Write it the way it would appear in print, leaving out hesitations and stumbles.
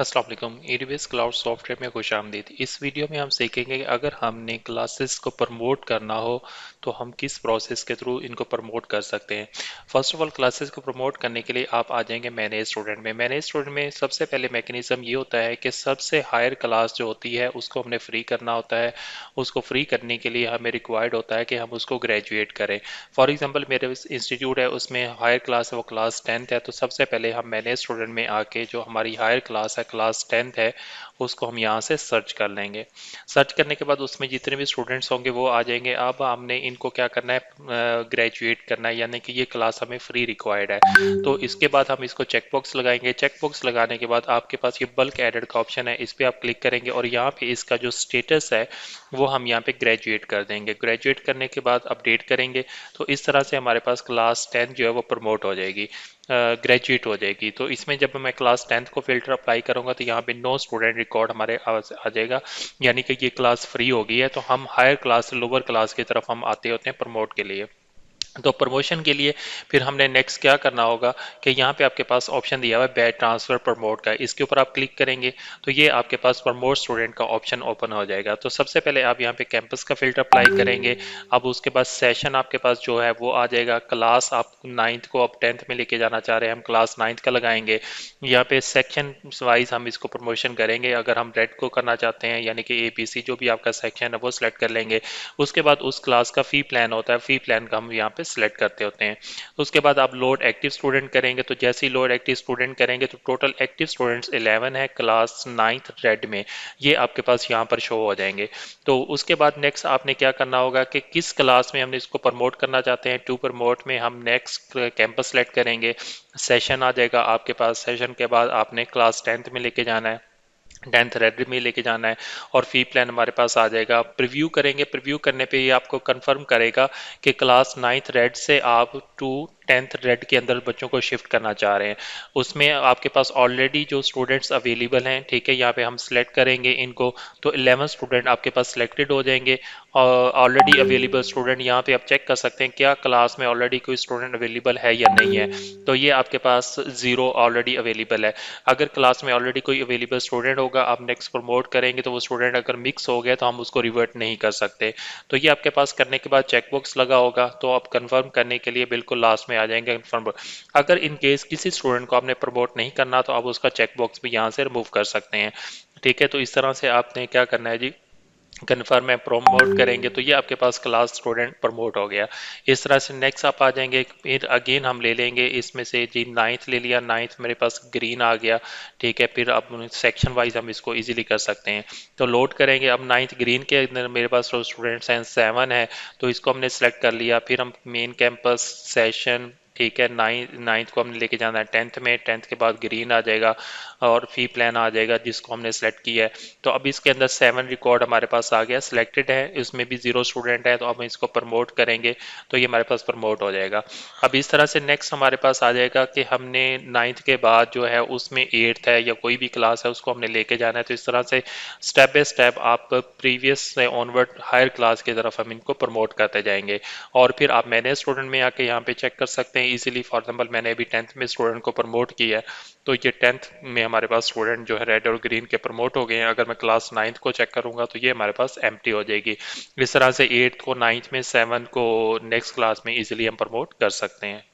अस्सलाम वालेकुम। AWS cloud software में खुश आमदीद। इस वीडियो में हम सीखेंगे कि अगर हमने क्लासेस को प्रमोट करना हो तो हम किस प्रोसेस के थ्रू इनको प्रमोट कर सकते हैं। फर्स्ट ऑफ ऑल क्लासेस को प्रमोट करने के लिए आप आ जाएंगे मैनेज स्टूडेंट में। मैनेज स्टूडेंट में सबसे पहले मैकेनिज्म ये होता है कि सबसे हायर क्लास जो होती है उसको हमने फ्री करना होता है। उसको फ्री करने के लिए हमें रिक्वायर्ड होता है कि हम उसको ग्रेजुएट करें। फॉर एग्जाम्पल मेरे इंस्टीट्यूट है उसमें हायर क्लास है, वो क्लास 10th है, तो सबसे पहले हम मैनेज स्टूडेंट में आके जो हमारी हायर क्लास है क्लास 10th है उसको हम यहाँ से सर्च कर लेंगे। सर्च करने के बाद उसमें जितने भी स्टूडेंट्स होंगे वो आ जाएंगे। अब हमने इनको क्या करना है, ग्रेजुएट करना है, यानी कि ये क्लास हमें फ्री रिक्वायर्ड है। तो इसके बाद हम इसको चेक बॉक्स लगाएंगे। चेक बॉक्स लगाने के बाद आपके पास ये बल्क एडेड का ऑप्शन है, इस पर आप क्लिक करेंगे और यहाँ पे इसका जो स्टेटस है वो हम यहाँ पे ग्रेजुएट कर देंगे। ग्रेजुएट करने के बाद अपडेट करेंगे तो इस तरह से हमारे पास क्लास 10 जो है वो प्रमोट हो जाएगी, ग्रेजुएट हो जाएगी। तो इसमें जब मैं क्लास 10th को फिल्टर अप्लाई करूंगा तो यहाँ पे नो स्टूडेंट रिकॉर्ड हमारे आ जाएगा, यानी कि ये क्लास फ्री हो गई है। तो हम हायर क्लास लोअर क्लास की तरफ हम आते होते हैं प्रमोट के लिए। तो प्रमोशन के लिए फिर हमने नेक्स्ट क्या करना होगा कि यहाँ पे आपके पास ऑप्शन दिया हुआ है बैच ट्रांसफर प्रमोट का, इसके ऊपर आप क्लिक करेंगे तो ये आपके पास प्रमोट स्टूडेंट का ऑप्शन ओपन हो जाएगा। तो सबसे पहले आप यहाँ पे कैंपस का फिल्टर अप्लाई करेंगे। अब उसके बाद सेशन आपके पास जो है वो आ जाएगा। क्लास आप 9th को आप 10th में लेके जाना चाह रहे हैं, हम क्लास 9th का लगाएंगे। यहाँ पे सेक्शन वाइज हम इसको प्रमोशन करेंगे। अगर हम रेड को करना चाहते हैं यानी कि ABC जो भी आपका सेक्शन है वो सिलेक्ट कर लेंगे। उसके बाद उस क्लास का फी प्लान होता है, फी प्लान का हम यहाँ पे सिलेक्ट करते होते हैं। उसके बाद आप लोड एक्टिव स्टूडेंट करेंगे। तो जैसे ही लोड एक्टिव स्टूडेंट करेंगे तो टोटल एक्टिव स्टूडेंट्स 11 है क्लास 9th रेड में, ये आपके पास यहाँ पर शो हो जाएंगे। तो उसके बाद नेक्स्ट आपने क्या करना होगा कि किस क्लास में हमने इसको प्रमोट करना चाहते हैं। टू प्रमोट में हम नेक्स्ट कैंपस सेलेक्ट करेंगे। सेशन आ जाएगा आपके पास। सेशन के बाद आपने क्लास 10th में लेके जाना है, 10th रेड में लेके जाना है और फी प्लान हमारे पास आ जाएगा। प्रीव्यू करेंगे, प्रीव्यू करने पे ये आपको कंफर्म करेगा कि क्लास 9th रेड से आप टू 10th रेड के अंदर बच्चों को शिफ्ट करना चाह रहे हैं। उसमें आपके पास ऑलरेडी जो स्टूडेंट्स अवेलेबल हैं, ठीक है, यहाँ पे हम सिलेक्ट करेंगे इनको तो 11 स्टूडेंट आपके पास सिलेक्टेड हो जाएंगे। ऑलरेडी अवेलेबल स्टूडेंट यहाँ पे आप चेक कर सकते हैं क्या क्लास में ऑलरेडी कोई स्टूडेंट अवेलेबल है या नहीं है। तो ये आपके पास 0 ऑलरेडी अवेलेबल है। अगर क्लास में ऑलरेडी कोई अवेलेबल स्टूडेंट होगा, आप नेक्स्ट प्रमोट करेंगे तो वो स्टूडेंट अगर मिक्स हो गया तो हम उसको रिवर्ट नहीं कर सकते। तो ये आपके पास करने के बाद चेकबॉक्स लगा होगा तो आप कंफर्म करने के लिए बिल्कुल लास्ट में आ जाएंगे कंफर्म। अगर इन केस किसी स्टूडेंट को आपने प्रमोट नहीं करना तो आप उसका चेकबॉक्स भी यहाँ से रिमूव कर सकते हैं। ठीक है, तो इस तरह से आपने क्या करना है जी, कन्फर्म में प्रमोट करेंगे तो ये आपके पास क्लास स्टूडेंट प्रमोट हो गया। इस तरह से नेक्स्ट आप आ जाएंगे, फिर अगेन हम ले लेंगे इसमें से जी 9th ले लिया, 9th मेरे पास ग्रीन आ गया। ठीक है, फिर अब सेक्शन वाइज हम इसको इजीली कर सकते हैं। तो लोड करेंगे। अब 9th ग्रीन के अंदर मेरे पास जो स्टूडेंट्स हैं 7 है, तो इसको हमने सेलेक्ट कर लिया। फिर हम मेन कैंपस सेशन, ठीक है, 9th को हमने लेके जाना है 10th में। 10th के बाद ग्रीन आ जाएगा और फी प्लान आ जाएगा जिसको हमने सेलेक्ट किया है। तो अब इसके अंदर 7 रिकॉर्ड हमारे पास आ गया, सिलेक्टेड है, इसमें भी 0 स्टूडेंट है। तो अब हम इसको प्रमोट करेंगे तो ये हमारे पास प्रमोट हो जाएगा। अब इस तरह से नेक्स्ट हमारे पास आ जाएगा कि हमने 9th के बाद जो है उसमें 8th है या कोई भी क्लास है उसको हमने लेके जाना है। तो इस तरह से स्टेप बाय स्टेप आप प्रीवियस से ऑनवर्ड हायर क्लास की तरफ हम इनको प्रमोट करते जाएंगे। और फिर आप मैंने स्टूडेंट में आके यहाँ पे चेक कर सकते हैं इजीली। फॉर एग्जांपल मैंने अभी 10th में स्टूडेंट को प्रमोट किया है तो ये 10th में हमारे पास स्टूडेंट जो है रेड और ग्रीन के प्रमोट हो गए हैं। अगर मैं क्लास 9th को चेक करूंगा तो ये हमारे पास एम्प्टी हो जाएगी। इस तरह से 8th को, 9th में, 7th को नेक्स्ट क्लास में इजीली हम प्रमोट कर सकते हैं।